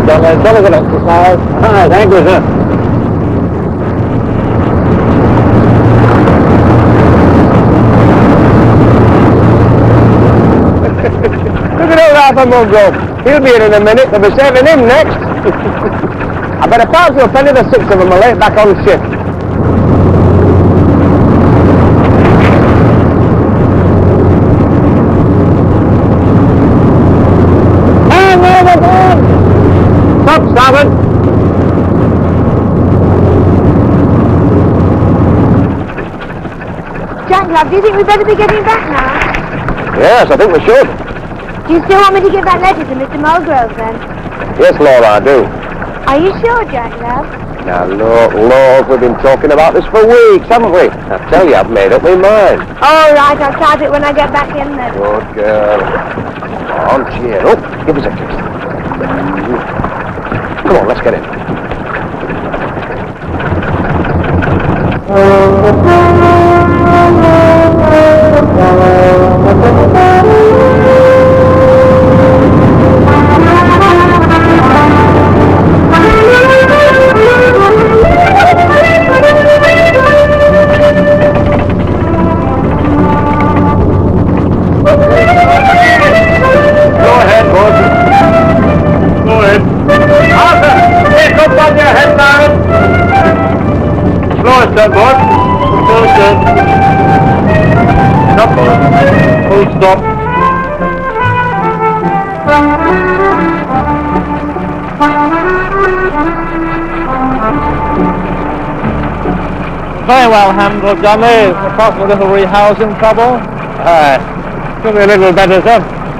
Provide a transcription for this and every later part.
John. It's always an exercise. Ah, thank you, sir. Look at old Arthur Mungo. He'll be in a minute. They'll be saving him next. I better pass you a penny. The 6 of them are late back on shift. Hang overboard! Stop, starboard! Jack, love, do you think we'd better be getting back now? Yes, I think we should. Do you still want me to give that letter to Mr. Mulgrove, then? Yes, Laura, I do. Are you sure, Jack, love? Now, look, we've been talking about this for weeks, haven't we? I tell you, I've made up my mind. All right, I'll type it when I get back in, then. Good girl. Come on, cheer up. Give us a kiss. Come on, let's get in. Stop, board. Stop, board. Full stop. Very well handled, Johnny. Apart from a little rehousing trouble. Could be a little better, sir.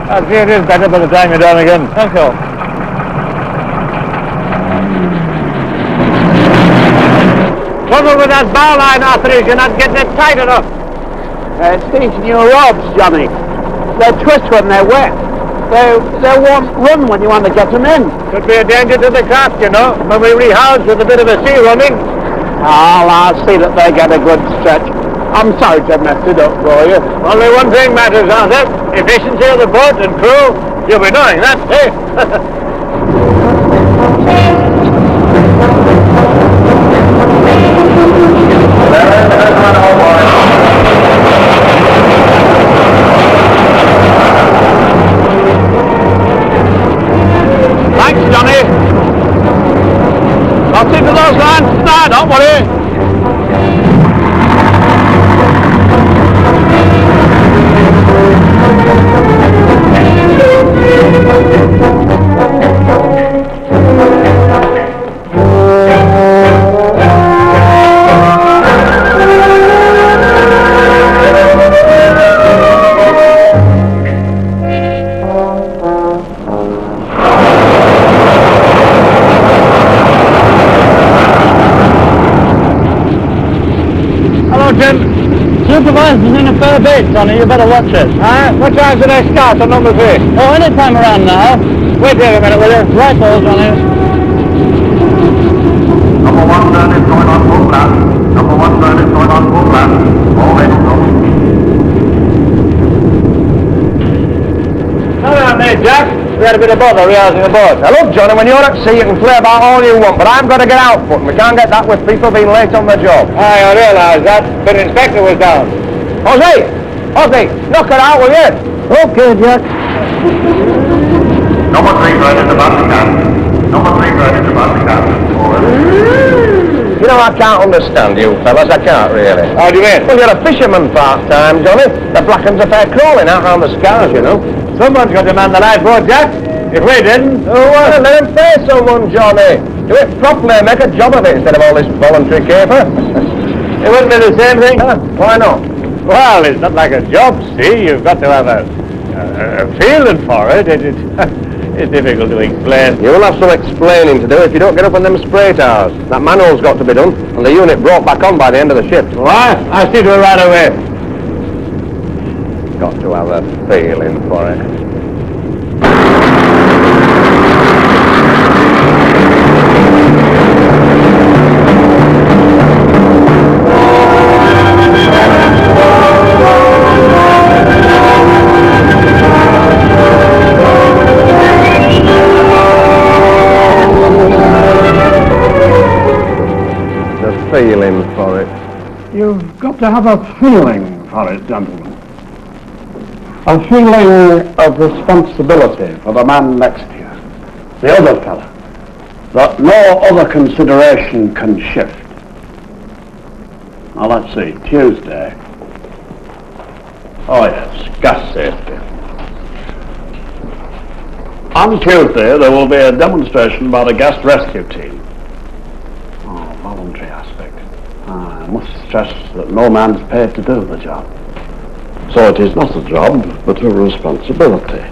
I'd see it is better by the time you're done again. Thank you. Trouble with that bow line, Arthur, is you're not getting it tight enough. It's teaching you ropes, Johnny. They twist when they're wet. They won't run when you want to get them in. Could be a danger to the craft, you know, when we rehouse with a bit of a sea running. I'll see that they get a good stretch. I'm sorry to have messed it up for you. Only one thing matters, Arthur. Efficiency of the boat and crew. You'll be knowing that, eh? Thanks, Johnny. I'll see to those lines now, don't worry. Supervisor's in a fair bit, Sonny. You better watch it. What time's the next start on number 3? Oh, any time around now. Wait here a minute, will you? Right, balls, Sonny. Number 1 turn is going on full blast. Number 1 turn is going on full blast. All ready to go. Hello, mate, Jack. We had a bit of bother rehousing the boat. Now look, Johnny, when you're at sea, you can play about all you want, but I've got to get output, and we can't get that with people being late on the job. Aye, I realise that, but the inspector was down. Ozzy, knock it out, will you? Okay, Jack. Number 3 turn is about to cast. Number 3 turn is about to cast. You know, I can't understand you fellas, I can't really. How do you mean? Well, you're a fisherman part-time, Johnny. The black uns are fair crawling out round the scars, you know. Someone's got to man the lifeboat, Jack. If we didn't... Oh, well, let him pay someone, Johnny. Do it properly and make a job of it instead of all this voluntary caper. It wouldn't be the same thing. Why not? Well, it's not like a job, see? You've got to have a feeling for it. It's difficult to explain. You'll have some explaining to do if you don't get up on them spray towers. That manual's got to be done, and the unit brought back on by the end of the shift. Why? I'll see to it right away. Got to have a feeling for it. feeling for it. You've got to have a feeling for it, gentlemen. A feeling of responsibility for the man next to you, the other fella, that no other consideration can shift. Now let's see, Tuesday. Oh yes, gas safety. On Tuesday there will be a demonstration by the gas rescue team. Oh, voluntary aspect. I must stress that no man's paid to do the job. So it is not a job, but a responsibility.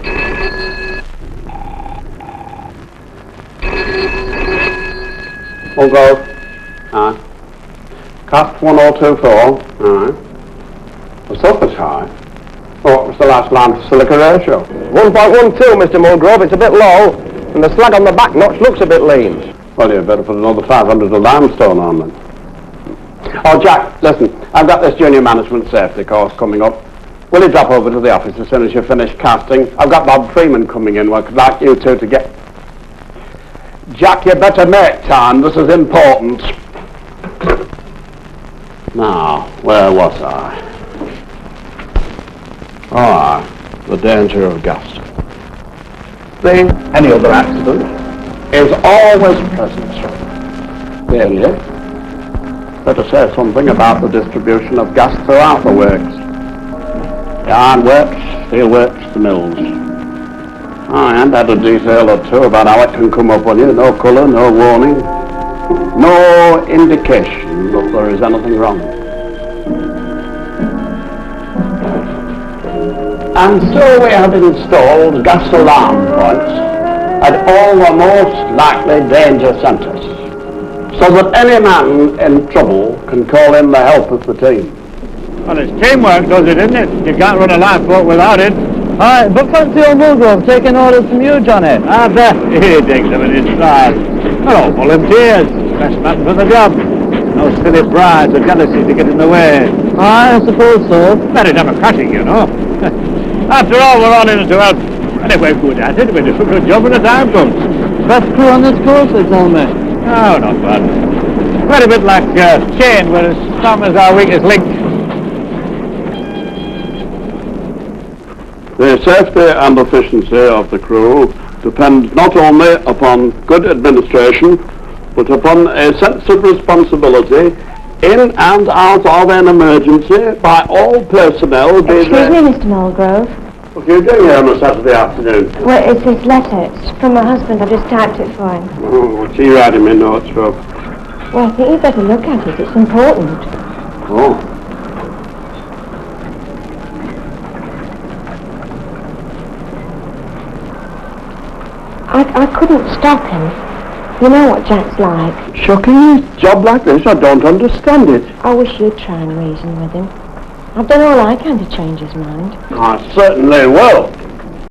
We'll go. Cost 1024. The sulphur's high. What was the last line for silica ratio? 1.12, Mr. Mulgrove. It's a bit low, and the slag on the back notch looks a bit lean. Well, you'd better put another 500 of limestone on then. Oh, Jack, listen, I've got this junior management safety course coming up. Will you drop over to the office as soon as you finish casting? I've got Bob Freeman coming in. I'd like you two to get... Jack, you better make time. This is important. Now, where was I? The danger of gas. Any other accident is always present. Really? Better say something about the distribution of gas throughout the works. The ironworks, steelworks, the mills. And add a detail or two about how it can come up on you. No colour, no warning, no indication that there is anything wrong. And so we have installed gas alarm points at all the most likely danger centres, so that any man in trouble can call in the help of the team. Well, it's teamwork does it, isn't it? You can't run a lifeboat without it. Aye, but fancy old Mulgrove taking orders from you, Johnny. I bet he takes them in his stride. They're all volunteers. Best man for the job. No silly prides or jealousy to get in the way. Aye, I suppose so. Very democratic, you know. After all, we're all in it to help. And if we're good at it, we'll do a good job when the time comes. Best crew on this course, they tell me. Oh, not bad. Very bit like chain, we're as strong as our weakest link. The safety and efficiency of the crew depend not only upon good administration, but upon a sense of responsibility in and out of an emergency by all personnel. Excuse me, Mr. Mulgrove. What are you doing here on a Saturday afternoon? Well, it's this letter. It's from my husband. I just typed it for him. Oh, what's he writing me notes for? Well, I think you'd better look at it. It's important. Oh. I couldn't stop him. You know what Jack's like. Shocking. A job like this, I don't understand it. I wish you'd try and reason with him. I've done all I can to change his mind. I certainly will.